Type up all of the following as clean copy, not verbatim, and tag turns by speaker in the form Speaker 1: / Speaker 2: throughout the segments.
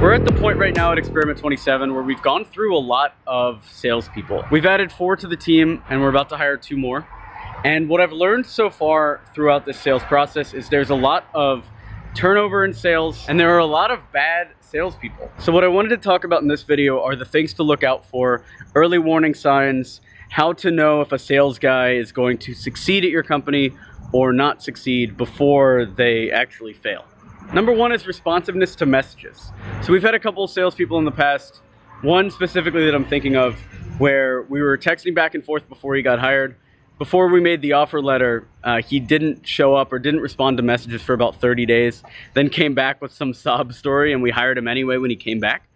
Speaker 1: We're at the point right now at Experiment 27 where we've gone through a lot of salespeople. We've added 4 to the team and we're about to hire 2 more. And what I've learned so far throughout this sales process is there's a lot of turnover in sales and there are a lot of bad salespeople. So what I wanted to talk about in this video are the things to look out for, early warning signs, how to know if a sales guy is going to succeed at your company or not succeed before they actually fail. Number 1 is responsiveness to messages. So we've had a couple of salespeople in the past, one specifically that I'm thinking of, where we were texting back and forth before he got hired. Before we made the offer letter, he didn't show up or didn't respond to messages for about 30 days, then came back with some sob story and we hired him anyway when he came back.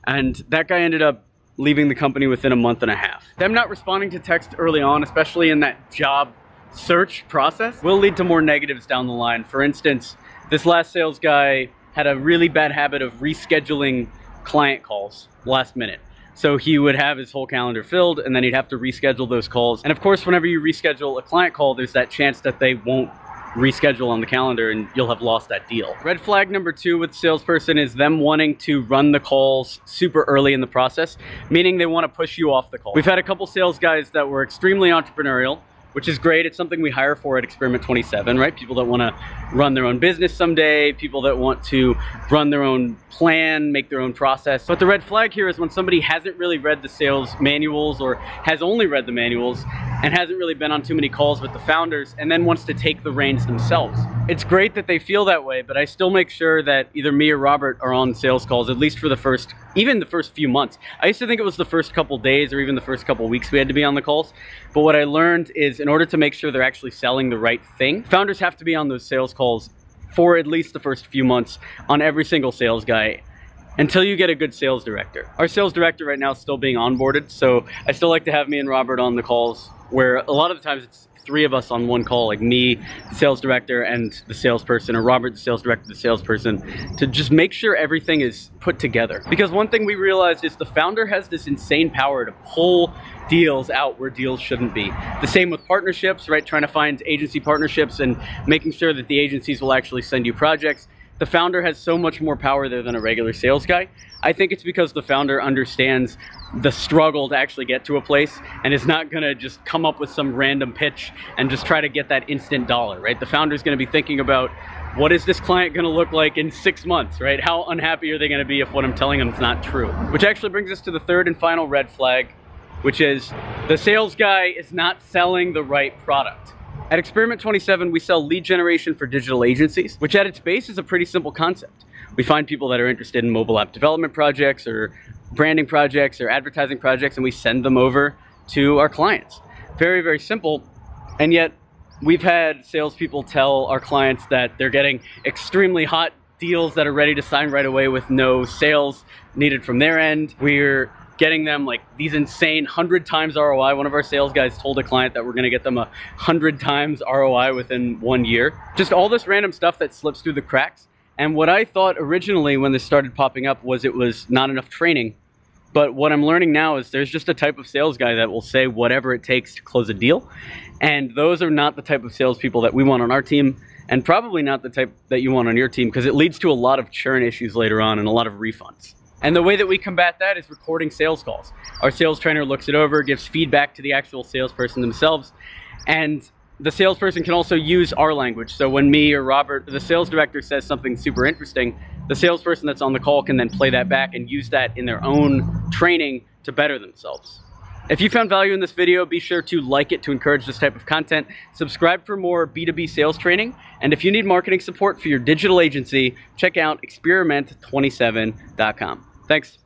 Speaker 1: And that guy ended up leaving the company within a month and a half. Them not responding to text early on, especially in that job search process, will lead to more negatives down the line. For instance, this last sales guy had a really bad habit of rescheduling client calls last minute. So he would have his whole calendar filled and then he'd have to reschedule those calls. And of course, whenever you reschedule a client call, there's that chance that they won't reschedule on the calendar and you'll have lost that deal. Red flag number 2 with salesperson is them wanting to run the calls super early in the process, meaning they want to push you off the call. We've had a couple sales guys that were extremely entrepreneurial, which is great. It's something we hire for at Experiment 27, right? People that want to run their own business someday, people that want to run their own plan, make their own process. But the red flag here is when somebody hasn't really read the sales manuals or has only read the manuals and hasn't really been on too many calls with the founders and then wants to take the reins themselves. It's great that they feel that way, but I still make sure that either me or Robert are on sales calls, at least for even the first few months. I used to think it was the first couple days or even the first couple weeks we had to be on the calls. But what I learned is in order to make sure they're actually selling the right thing, founders have to be on those sales calls for at least the first few months on every single sales guy until you get a good sales director. Our sales director right now is still being onboarded, so I still like to have me and Robert on the calls where a lot of the times it's 3 of us on one call, like me, the sales director, and the salesperson, or Robert, the sales director, the salesperson, to just make sure everything is put together. Because one thing we realized is the founder has this insane power to pull deals out where deals shouldn't be. The same with partnerships, right? Trying to find agency partnerships and making sure that the agencies will actually send you projects. The founder has so much more power there than a regular sales guy. I think it's because the founder understands the struggle to actually get to a place and is not gonna just come up with some random pitch and just try to get that instant dollar, right? The founder's gonna be thinking about, what is this client gonna look like in 6 months, right? How unhappy are they gonna be if what I'm telling them is not true? Which actually brings us to the 3rd and final red flag, which is the sales guy is not selling the right product. At Experiment 27, we sell lead generation for digital agencies, which at its base is a pretty simple concept. We find people that are interested in mobile app development projects or branding projects or advertising projects, and we send them over to our clients. Very, very simple. And yet we've had salespeople tell our clients that they're getting extremely hot deals that are ready to sign right away with no sales needed from their end. We're getting them like these insane 100 times ROI. One of our sales guys told a client that we're gonna get them 100 times ROI within 1 year. Just all this random stuff that slips through the cracks. And what I thought originally when this started popping up was it was not enough training. But what I'm learning now is there's just a type of sales guy that will say whatever it takes to close a deal. And those are not the type of salespeople that we want on our team, and probably not the type that you want on your team, because it leads to a lot of churn issues later on and a lot of refunds. And the way that we combat that is recording sales calls. Our sales trainer looks it over, gives feedback to the actual salesperson themselves, and the salesperson can also use our language. So when me or Robert, the sales director, says something super interesting, the salesperson that's on the call can then play that back and use that in their own training to better themselves. If you found value in this video, be sure to like it to encourage this type of content. Subscribe for more B2B sales training. And if you need marketing support for your digital agency, check out experiment27.com. Thanks.